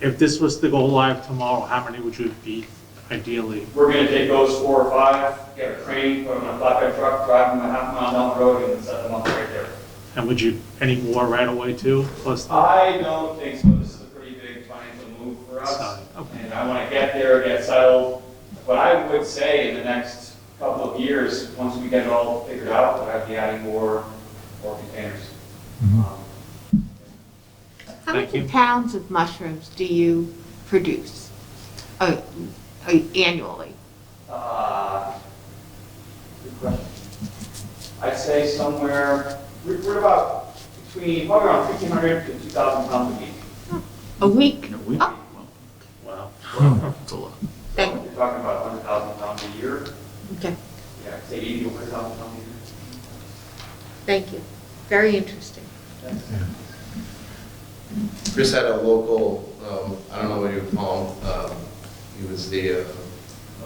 if this was to go live tomorrow, how many would you be ideally? We're going to take those 4 or 5, get a crane, put them on a flatbed truck, drive them a half mile down the road, and then set them up right there. And would you, any more right away too? Plus, I don't think so. This is a pretty big financial move for us. Okay. And I want to get there, get settled. But I would say in the next couple of years, once we get it all figured out, that I'd be adding more containers. How Thank many you. pounds of mushrooms do you produce annually? Good question. I'd say somewhere, we're about between, probably around 1,500 to 2,000 pounds a week. A week? In a week? Oh, Wow. That's a lot. thank You're talking about 100,000 pounds a year. Okay, Yeah, say 80 to 100,000 pounds a year. thank you. Very interesting. Chris had a local, I don't know what you would call him. He was the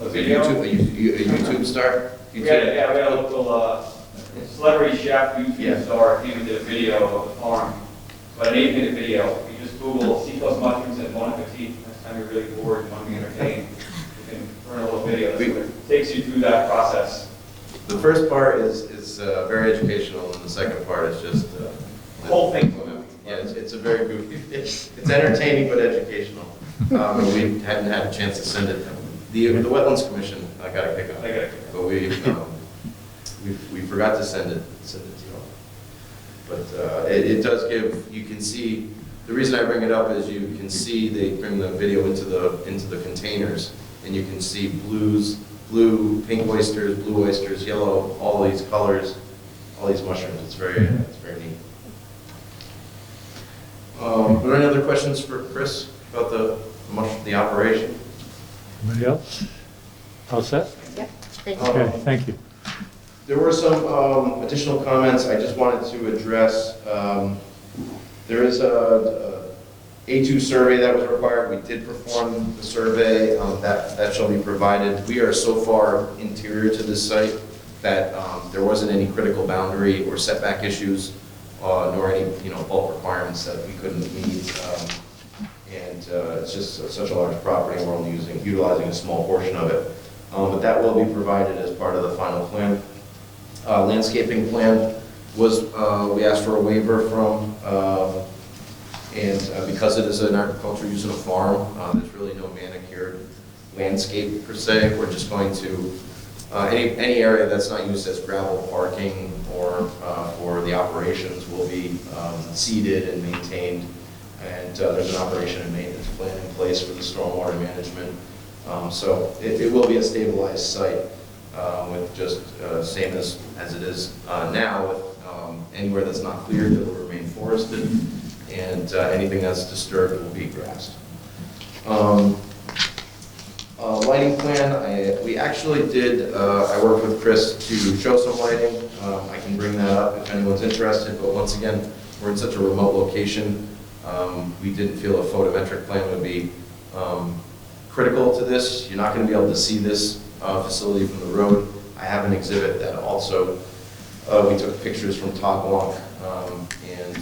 Video? a YouTube star. We had a local celebrity chef Yeah. YouTube star came and did a video of the farm. But an 8-minute video. You just Google seacoast mushrooms and bon appetit. Next time you're really bored and want to be entertained, you can run a little video that takes you through that process. The first part is very educational, and the second part is just Whole thing. Yeah, it's a very good. It's entertaining but educational. But we hadn't had a chance to send it. The Wetlands Commission got a kick on it, but we forgot to send it to you. But it does give. You can see. The reason I bring it up is you can see they bring the video into the containers, and you can see blue, pink oysters, blue oysters, yellow, all these colors, all these mushrooms. It's very neat. Are there any other questions for Chris about the operation? Anybody else? All set? Yep, thank you. Okay, thank you. There were some additional comments I just wanted to address. There is a A2 survey that was required. We did perform the survey. That shall be provided. We are so far interior to this site that there wasn't any critical boundary or setback issues, nor any bulk requirements that we couldn't meet. It's just such a large property, and we're only utilizing a small portion of it. But that will be provided as part of the final plan. Landscaping plan was, we asked for a waiver from, and because it is an agricultural use in a farm, there's really no manicured landscape per se. We're just going to, any area that's not used as gravel parking or for the operations will be seeded and maintained. And there's an operation and maintenance plan in place for the stormwater management. So it will be a stabilized site with just same as it is now, with anywhere that's not cleared that will remain forested, and anything that's disturbed will be grassed. lighting plan, we actually did, I worked with Chris to show some lighting. I can bring that up if anyone's interested, but once again, we're in such a remote location. We didn't feel a photometric plan would be critical to this. You're not going to be able to see this facility from the road. I have an exhibit that also, we took pictures from Todd Blanc and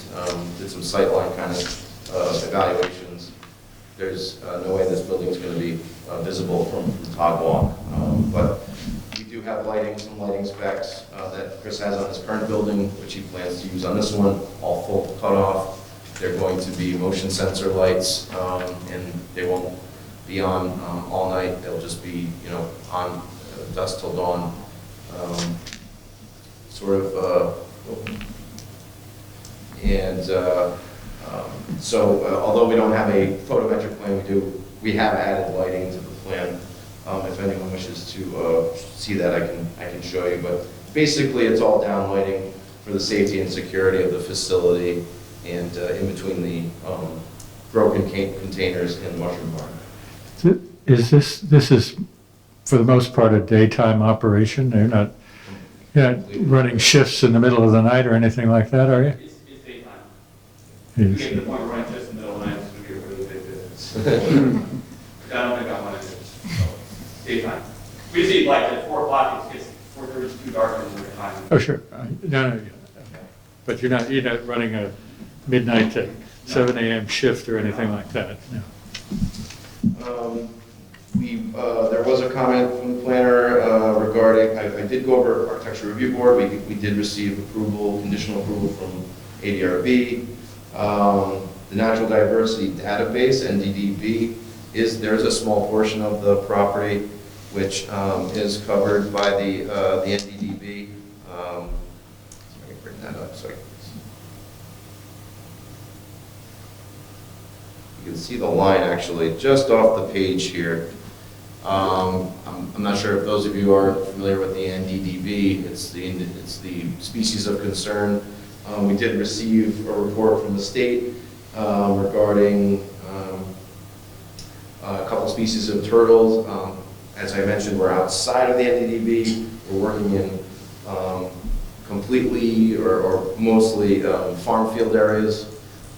did some sightline kind of evaluations. There's no way this building is going to be visible from Todd Blanc. But we do have lighting, some lighting specs that Chris has on his current building, which he plans to use on this one, all full cutoff. They're going to be motion sensor lights, and they won't be on all night. They'll just be, you know, on dusk till dawn. So although we don't have a photometric plan, we have added lighting to the plan. If anyone wishes to see that, I can show you. But basically, it's all down lighting for the safety and security of the facility, and in between the broken containers and the mushroom barn. Is this is, for the most part, a daytime operation? You're not running shifts in the middle of the night or anything like that, are you? It's daytime. Yes. We get to the point where running just in the middle of the night, it's going to be a really big business. I don't think I want to do it. So, daytime. We see like at 4 o'clock, it's 4:30, it's too dark in the winter time. Oh, sure. No. But you're not running a midnight to 7 a.m. shift or anything like that, no. There was a comment from the planner regarding, I did go over architecture review board. We did receive approval, conditional approval from ADRB. The natural diversity database, NDDB, there's a small portion of the property which is covered by the NDDB. Let me bring that up so you can see the line actually just off the page here. I'm not sure if those of you are familiar with the NDDB. It's the species of concern. We did receive a report from the state regarding a couple species of turtles. As I mentioned, we're outside of the NDDB. We're working in completely or mostly farm field areas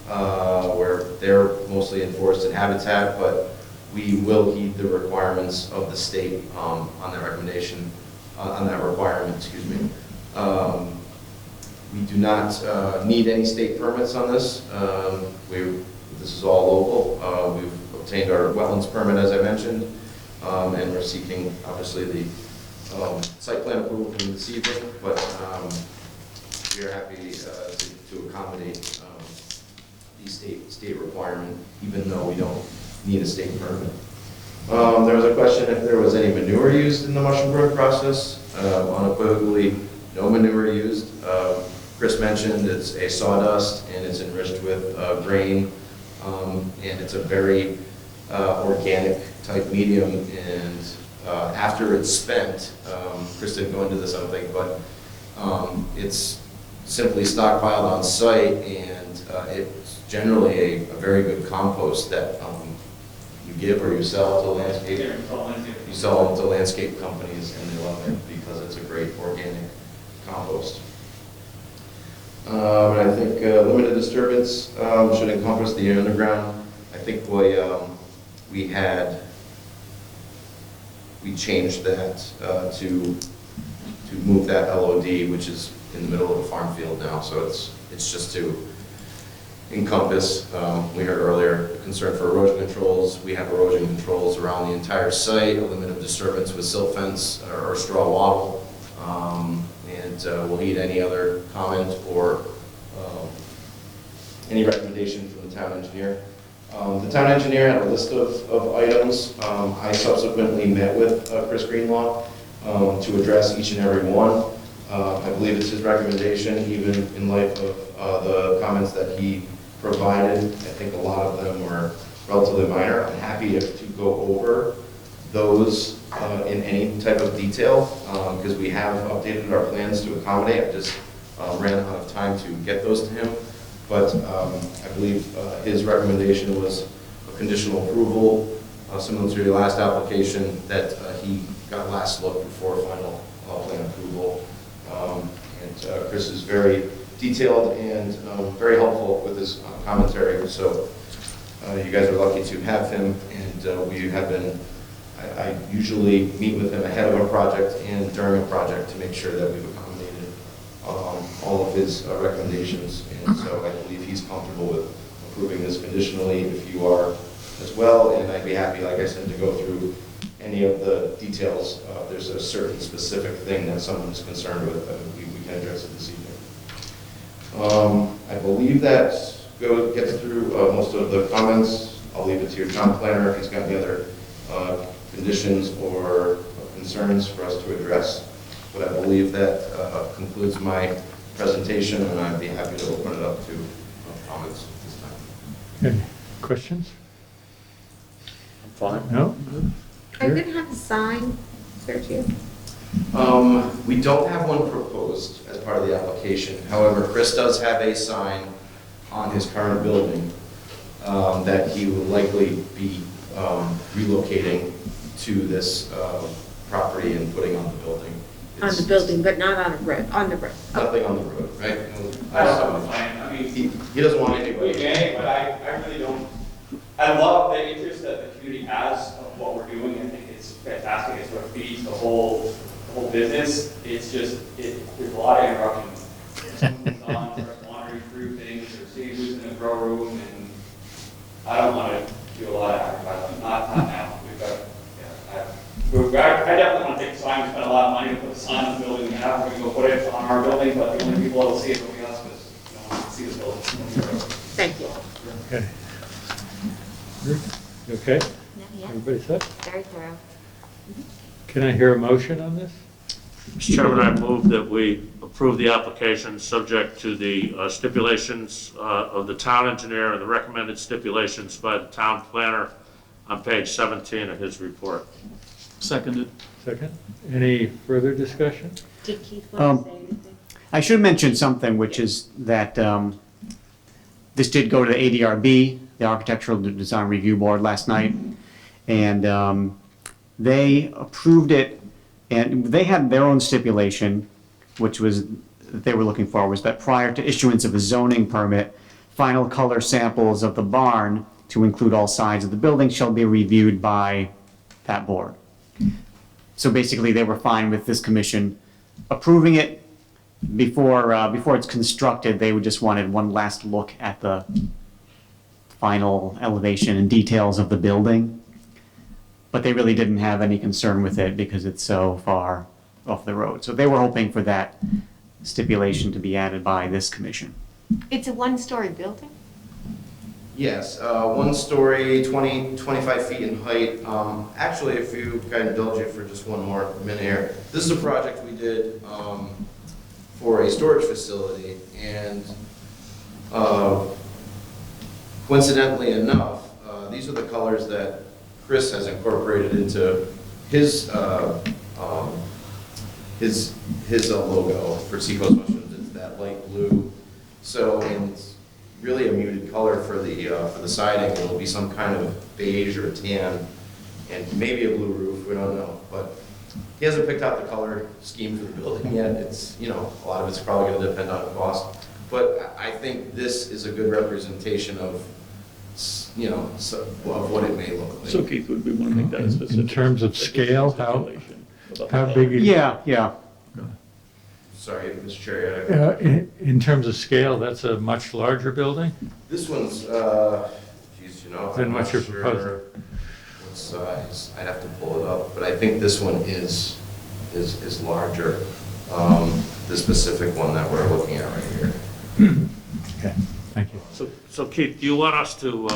where they're mostly in forested habitat, but we will heed the requirements of the state on that recommendation, on that requirement, excuse me. We do not need any state permits on this. This is all local. We've obtained our wetlands permit, as I mentioned, and we're seeking, obviously, the site plan approval from this evening, but we are happy to accommodate the state requirement, even though we don't need a state permit. There was a question if there was any manure used in the mushroom growth process. Unequivocally, no manure used. Chris mentioned it's a sawdust and it's enriched with grain, and it's a very organic type medium. And after it's spent, Chris didn't go into this, I don't think, but it's simply stockpiled on site, and it's generally a very good compost that you give or you sell to landscape. You sell them to landscape companies, and they love it because it's a great organic compost. And I think limited disturbance should encompass the underground. I think we changed that to move that LOD, which is in the middle of a farm field now. So it's just to encompass. We heard earlier concern for erosion controls. We have erosion controls around the entire site. A limit of disturbance with silt fence or straw wattle. And we'll need any other comment or any recommendation from the town engineer. The town engineer had a list of items. I subsequently met with Chris Greenlaw to address each and every one. I believe it's his recommendation, even in light of the comments that he provided. I think a lot of them were relatively minor. I'm happy to go over those in any type of detail because we have updated our plans to accommodate. I just ran out of time to get those to him. But I believe his recommendation was a conditional approval similar to the last application, that he got last look before final plan approval. And Chris is very detailed and very helpful with his commentary, so you guys are lucky to have him, and we have been, I usually meet with him ahead of a project and during a project to make sure that we've accommodated all of his recommendations, and so I believe he's comfortable with approving this conditionally if you are as well, and I'd be happy, like I said, to go through any of the details. If there's a certain specific thing that someone is concerned with, we can address it this evening. I believe that gets through most of the comments. I'll leave it to your town planner if he's got any other conditions or concerns for us to address. But I believe that concludes my presentation, and I'd be happy to open it up to comments this time. Okay, questions? I'm fine. No? Are you gonna have a sign, Sergio? We don't have one proposed as part of the application. However, Chris does have a sign on his current building that he will likely be relocating to this property and putting on the building. On the building, but not on a road, on the road. Nothing on the road, right? I don't have a plan. I mean, He doesn't want we anybody. may, but I really don't. I love the interest that the community has of what we're doing. I think it's fantastic. It sort of feeds the whole business. It's just, there's a lot of interruption. Someone comes on, starts wandering through things, or seeing who's in the grow room, and I don't want to do a lot of advertising. Not now. We've got, I definitely want to take the sign. We spent a lot of money to put the sign on the building we have. We're going to go put it on our building, but the only people that will see it will be us, because no one can see the building. Thank you. Okay. You okay? Yeah, Everybody set? very thorough. Can I hear a motion on this? Mr. Chairman, I move that we approve the application subject to the stipulations of the town engineer and the recommended stipulations by the town planner on page 17 of his report. Seconded. Second? Any further discussion? Did Keith want to say anything? I should mention something, which is that this did go to the ADRB, the Architectural Design Review Board, last night, and they approved it, and they had their own stipulation, which was, that they were looking for, was that prior to issuance of a zoning permit, final color samples of the barn, to include all sides of the building, shall be reviewed by that board. So basically, they were fine with this commission approving it. Before it's constructed, they would just wanted one last look at the final elevation and details of the building. But they really didn't have any concern with it because it's so far off the road. So they were hoping for that stipulation to be added by this commission. It's a one-story building? Yes, one story, 25 feet in height. Actually, if you kind of indulge me for just one more minute here, this is a project we did for a storage facility, and coincidentally enough, these are the colors that Chris has incorporated into his logo for Seacoast Mushrooms. It's that light blue. So, and it's really a muted color for the siding. It'll be some kind of beige or tan, and maybe a blue roof. We don't know, but he hasn't picked out the color scheme for the building yet. It's, you know, a lot of it's probably going to depend on cost. But I think this is a good representation of, you know, of what it may look like. So Keith, would we want to make that a specific? In terms of scale, stipulation about how the big is? Yeah. Sorry, Mr. Chair. In terms of scale, that's a much larger building? This one's, geez, you know, Then I'm what's not your sure proposal? what size. I'd have to pull it up, but I think this one is larger. The specific one that we're looking at right here. Okay, thank you. So Keith, do you want us to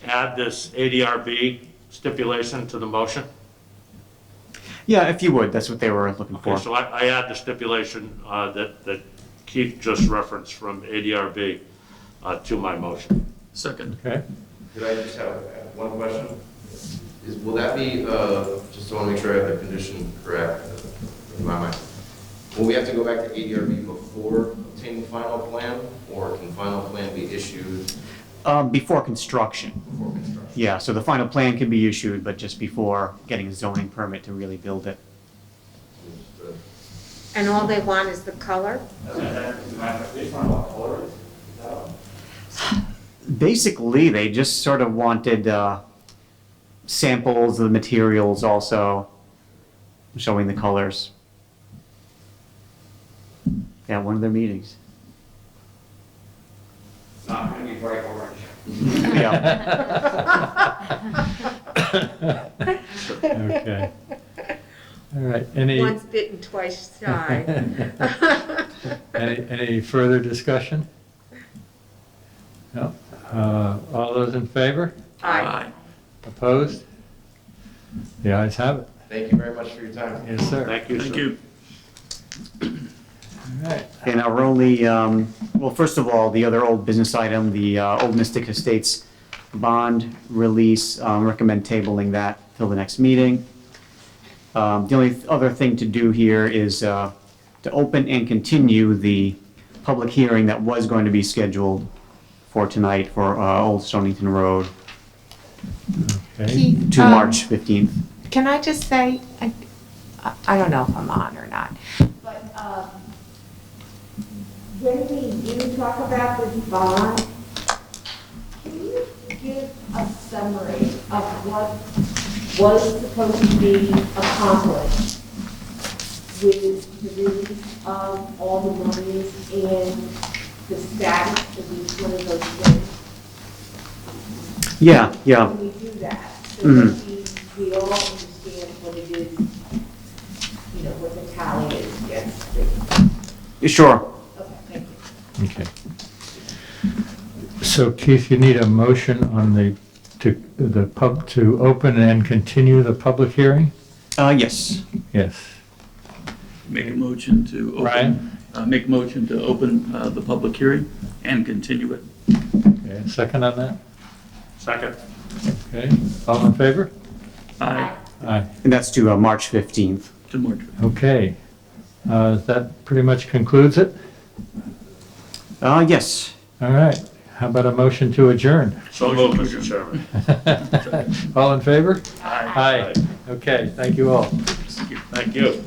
add this ADRB stipulation to the motion? Yeah, if you would, that's what they were looking Okay, for. so I add the stipulation that Keith just referenced from ADRB to my motion. Second. Okay, Could I just have one question? Will that be, just want to make sure I have the condition correct in my mind. Will we have to go back to ADRB before obtaining final plan, or can final plan be issued Before construction. before construction? Yeah, so the final plan can be issued, but just before getting a zoning permit to really build it. Understood. And all they want is the color? Basically, they just sort of wanted samples of the materials also, showing the colors. Yeah, one of their meetings. Not gonna be bright orange. Yeah. Okay. All right, any, Once bitten, twice shy. any further discussion? No? All those in favor? Aye. Opposed? The ayes have it. Thank you very much for your time. Yes, sir. Thank you, Thank sir. you. All right. And our only, well, first of all, the other old business item, the Old Mystic Estates bond release, recommend tabling that till the next meeting. The only other thing to do here is to open and continue the public hearing that was going to be scheduled for tonight for Old Stonington Road Okay. Keith, to March 15th. Can I just say, I don't know if I'm on or not, but when we do talk about this bond, can you give a summary of what was supposed to be accomplished with the release of all the monies and the status of each one of those things? Yeah, yeah. Can we do that? So that we all understand what it is, you know, what the tally is, yes. Sure. Okay, thank you. Okay. So Keith, you need a motion on to open and continue the public hearing? Yes. Yes. Make a motion to open. Ryan? Make a motion to open the public hearing and continue it. Okay, second on that? Second. Okay, all in favor? Aye. Aye. And that's to March 15th. To March. Okay. That pretty much concludes it? Yes. All right. How about a motion to adjourn? So moved, Mr. Chairman. All in favor? Aye. Aye. Okay, thank you all. Thank you.